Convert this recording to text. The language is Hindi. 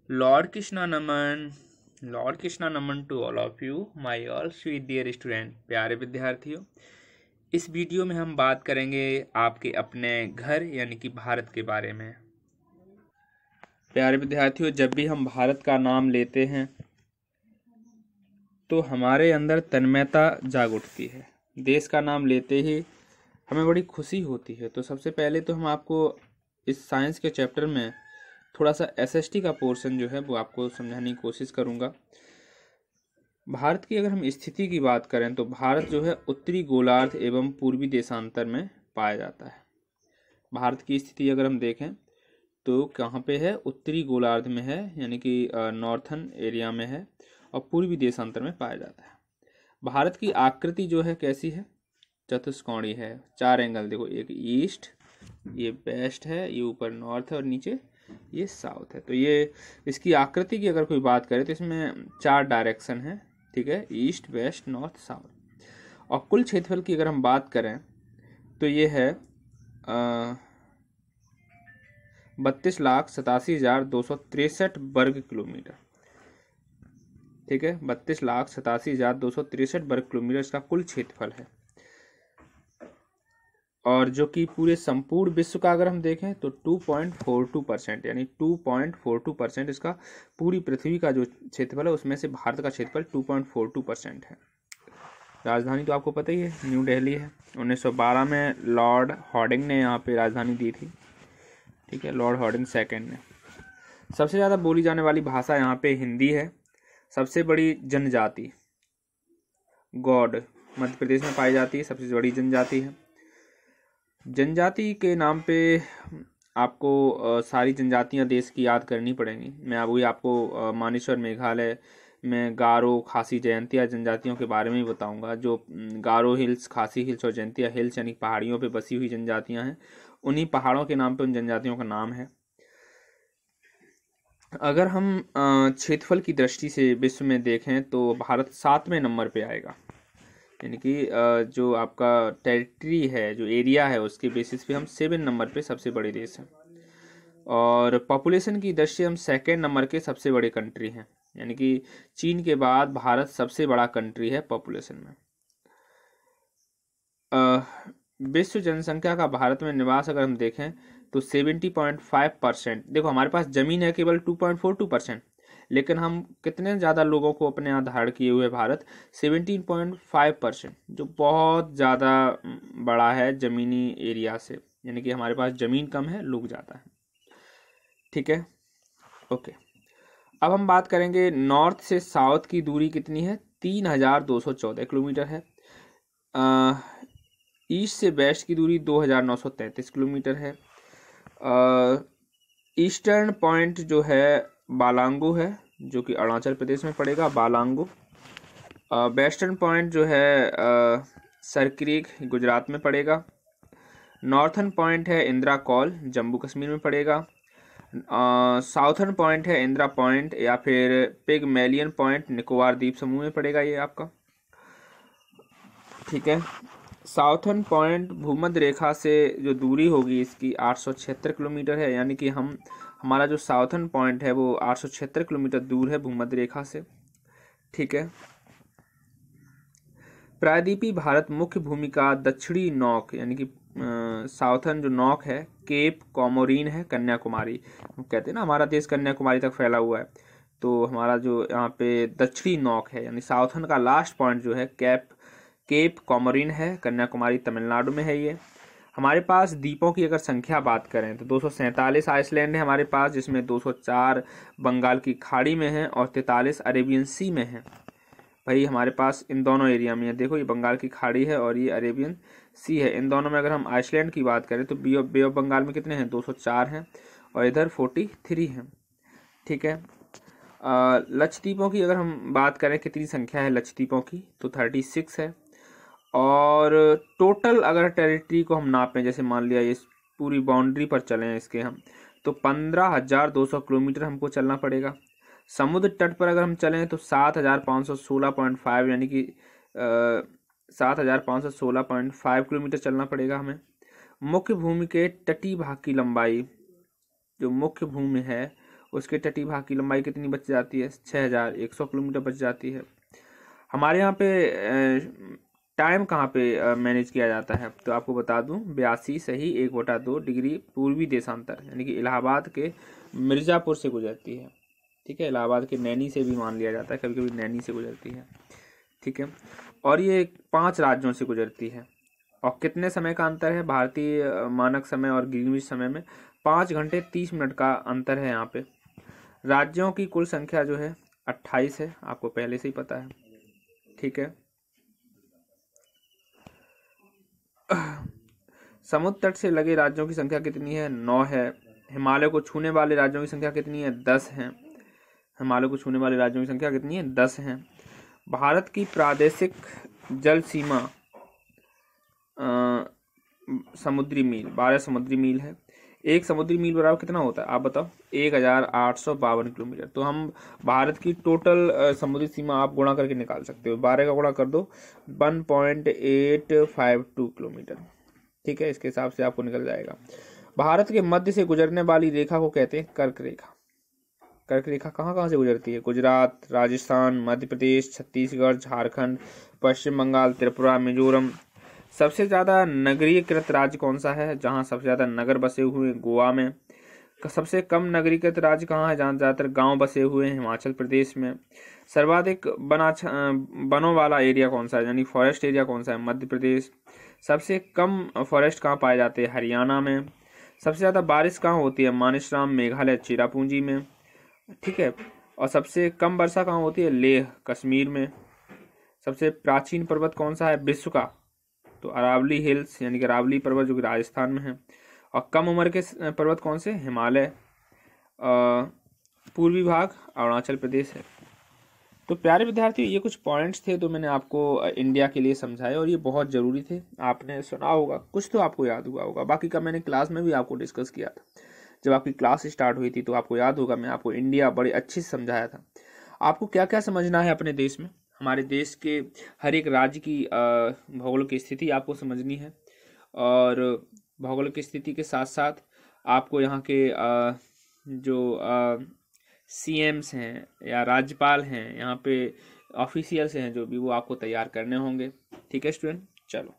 Lord Krishna Naman, Lord Krishna Naman to all of you, my all sweet dear student, प्यारे विद्यार्थियों। इस वीडियो में हम बात करेंगे आपके अपने घर यानी कि भारत के बारे में। प्यारे विद्यार्थियों, जब भी हम भारत का नाम लेते हैं तो हमारे अंदर तन्मयता जाग उठती है। देश का नाम लेते ही हमें बड़ी खुशी होती है। तो सबसे पहले तो हम आपको इस साइंस के चैप्टर में थोड़ा सा एसएसटी का पोर्शन जो है वो आपको समझाने की कोशिश करूंगा। भारत की अगर हम स्थिति की बात करें तो भारत जो है उत्तरी गोलार्ध एवं पूर्वी देशांतर में पाया जाता है। भारत की स्थिति अगर हम देखें तो कहाँ पे है, उत्तरी गोलार्ध में है, यानी कि नॉर्थन एरिया में है और पूर्वी देशांतर में पाया जाता है। भारत की आकृति जो है कैसी है, चतुष्कोणीय है। चार एंगल देखो, एक ईस्ट, ये वेस्ट है, ये ऊपर नॉर्थ है और नीचे ये साउथ है। तो ये इसकी आकृति की अगर कोई बात करे तो इसमें चार डायरेक्शन है, ठीक है, ईस्ट वेस्ट नॉर्थ साउथ। और कुल क्षेत्रफल की अगर हम बात करें तो ये है 32,87,263 वर्ग किलोमीटर, ठीक है, 32,87,263 वर्ग किलोमीटर इसका कुल क्षेत्रफल है। और जो कि पूरे संपूर्ण विश्व का अगर हम देखें तो 2.42%, यानी 2.42% इसका पूरी पृथ्वी का जो क्षेत्रफल है उसमें से भारत का क्षेत्रफल 2.42% है। राजधानी तो आपको पता ही है, न्यू दिल्ली है। 1912 में लॉर्ड हॉर्डिंग ने यहाँ पे राजधानी दी थी, ठीक है, लॉर्ड हॉर्डिंग सेकेंड ने। सबसे ज़्यादा बोली जाने वाली भाषा यहाँ पे हिंदी है। सबसे बड़ी जनजाति गौड़ मध्य प्रदेश में पाई जाती है, सबसे बड़ी जनजाति है। जनजाति के नाम पे आपको सारी जनजातियां देश की याद करनी पड़ेंगी। मैं अभी आपको मानेसर मेघालय में गारो, खासी, जयंतिया जनजातियों के बारे में ही बताऊंगा। जो गारो हिल्स, खासी हिल्स और जयंतिया हिल्स यानी पहाड़ियों पे बसी हुई जनजातियां हैं, उन्हीं पहाड़ों के नाम पे उन जनजातियों का नाम है। अगर हम क्षेत्रफल की दृष्टि से विश्व में देखें तो भारत 7वें नंबर पे आएगा, यानी कि जो आपका टेरिटरी है, जो एरिया है, उसके बेसिस पे हम 7 नंबर पे सबसे बड़े देश हैं। और पॉपुलेशन की दृष्टि से हम सेकेंड नंबर के सबसे बड़े कंट्री हैं, यानी कि चीन के बाद भारत सबसे बड़ा कंट्री है पॉपुलेशन में। विश्व जनसंख्या का भारत में निवास अगर हम देखें तो 70.5%। देखो हमारे पास जमीन है केवल 2.42%, लेकिन हम कितने ज़्यादा लोगों को अपने यहाँ धारण किए हुए भारत 17.5%, जो बहुत ज़्यादा बड़ा है जमीनी एरिया से, यानी कि हमारे पास ज़मीन कम है, लोग ज़्यादा है, ठीक है, ओके। अब हम बात करेंगे नॉर्थ से साउथ की दूरी कितनी है, 3,214 किलोमीटर है। ईस्ट से वेस्ट की दूरी 2,933 किलोमीटर है। ईस्टर्न पॉइंट जो है बालांगू है, जो कि अरुणाचल प्रदेश में पड़ेगा, बालांगू। वेस्टर्न पॉइंट जो है सरक्रीक, गुजरात में पड़ेगा। नॉर्थर्न पॉइंट है इंदिरा कॉल, जम्मू कश्मीर में पड़ेगा। साउथर्न पॉइंट है इंदिरा पॉइंट या फिर पिगमेलियन पॉइंट, निकोबार द्वीप समूह में पड़ेगा ये आपका, ठीक है। साउथर्न पॉइंट भूमध्य रेखा से जो दूरी होगी इसकी 876 किलोमीटर है, यानी कि हमारा जो साउथर्न पॉइंट है वो 876 किलोमीटर दूर है भूमध्य रेखा से, ठीक है। प्रायद्वीपीय भारत मुख्य भूमि का दक्षिणी नौक, यानी कि साउथर्न जो नौक है केप कॉमोरीन है, कन्याकुमारी कहते हैं ना, हमारा देश कन्याकुमारी तक फैला हुआ है। तो हमारा जो यहाँ पे दक्षिणी नौक है, यानी साउथर्न का लास्ट पॉइंट जो है केप कॉमोरीन है, कन्याकुमारी तमिलनाडु में है ये। हमारे पास द्वीपों की अगर संख्या बात करें तो 247 आइसलैंड है हमारे पास, जिसमें 204 बंगाल की खाड़ी में है और 43 अरेबियन सी में है। भाई हमारे पास इन दोनों एरिया में है, देखो ये बंगाल की खाड़ी है और ये अरेबियन सी है। इन दोनों में अगर हम आइसलैंड की बात करें तो बे ऑफ बंगाल में कितने हैं, 204 हैं और इधर 43 हैं, ठीक है। लक्षद्वीपों की अगर हम बात करें कितनी संख्या है लक्षद्वीपों की, तो 36 है। और टोटल अगर टेरिटरी को हम नापें, जैसे मान लिया इस पूरी बाउंड्री पर चलें इसके हम, तो 15,200 किलोमीटर हमको चलना पड़ेगा। समुद्र तट पर अगर हम चलें तो 7,516.5, यानी कि 7,516.5 किलोमीटर चलना पड़ेगा हमें। मुख्य भूमि के तटीय भाग की लंबाई, जो मुख्य भूमि है उसके तटीय भाग की लंबाई कितनी बच जाती है? 6100 किलोमीटर बच जाती है। हमारे यहाँ पे टाइम कहाँ पे मैनेज किया जाता है? तो आपको बता दूं 82 सही 1/2 डिग्री पूर्वी देशांतर, यानी कि इलाहाबाद के मिर्ज़ापुर से गुजरती है। ठीक है, इलाहाबाद के नैनी से भी मान लिया जाता है, कभी कभी नैनी से गुजरती है। ठीक है, और ये 5 राज्यों से गुजरती है। और कितने समय का अंतर है भारतीय मानक समय और ग्रीनविच समय में? 5 घंटे 30 मिनट का अंतर है यहाँ पे। राज्यों की कुल संख्या जो है 28 है, आपको पहले से ही पता है। ठीक है, समुद्र तट से लगे राज्यों की संख्या कितनी है? 9 है। हिमालय को छूने वाले राज्यों की संख्या कितनी है? 10 है। हिमालय को छूने वाले राज्यों की संख्या कितनी है? 10 है। भारत की प्रादेशिक जल सीमा समुद्री मील 12 समुद्री मील है। एक समुद्री मील बराबर कितना होता है आप बताओ? 1852 किलोमीटर। तो हम भारत की टोटल समुद्री सीमा आप गुणा करके निकाल सकते हो। 12 का गुणा कर दो 1.852 किलोमीटर। ठीक है, इसके हिसाब से आपको निकल जाएगा। भारत के मध्य से गुजरने वाली रेखा को कहते हैं कर्क रेखा। कर्क रेखा कहाँ कहाँ से गुजरती है? गुजरात, राजस्थान, मध्य प्रदेश, छत्तीसगढ़, झारखंड, पश्चिम बंगाल, त्रिपुरा, मिजोरम। सबसे ज्यादा नगरीकृत राज्य कौन सा है? जहाँ सबसे ज्यादा नगर बसे हुए हैं, गोवा में। सबसे कम नगरीकृत राज्य कहाँ है? जहाँ ज्यादातर गांव बसे हुए हैं, हिमाचल प्रदेश में। सर्वाधिक वनों वाला एरिया कौन सा है, यानी फॉरेस्ट एरिया कौन सा है? मध्य प्रदेश। सबसे कम फॉरेस्ट कहाँ पाए जाते हैं? हरियाणा में। सबसे ज्यादा बारिश कहाँ होती है? मानेसराम, मेघालय, चिरापुंजी में। ठीक है, और सबसे कम वर्षा कहाँ होती है? लेह, कश्मीर में। सबसे प्राचीन पर्वत कौन सा है विश्व का? तो अरावली हिल्स, यानी कि अरावली पर्वत, जो कि राजस्थान में है। और कम उम्र के पर्वत कौन से? हिमालय। पूर्वी भाग अरुणाचल प्रदेश है। तो प्यारे विद्यार्थियों, ये कुछ पॉइंट्स थे तो मैंने आपको इंडिया के लिए समझाए, और ये बहुत ज़रूरी थे। आपने सुना होगा, कुछ तो आपको याद हुआ होगा, बाकी का मैंने क्लास में भी आपको डिस्कस किया था। जब आपकी क्लास स्टार्ट हुई थी तो आपको याद होगा मैं आपको इंडिया बड़े अच्छे से समझाया था। आपको क्या क्या समझना है अपने देश में? हमारे देश के हर एक राज्य की भौगोलिक स्थिति आपको समझनी है, और भौगोलिक स्थिति के साथ साथ आपको यहाँ के जो CMs हैं या राज्यपाल हैं, यहाँ पे ऑफिशियल्स हैं जो भी, वो आपको तैयार करने होंगे। ठीक है स्टूडेंट, चलो।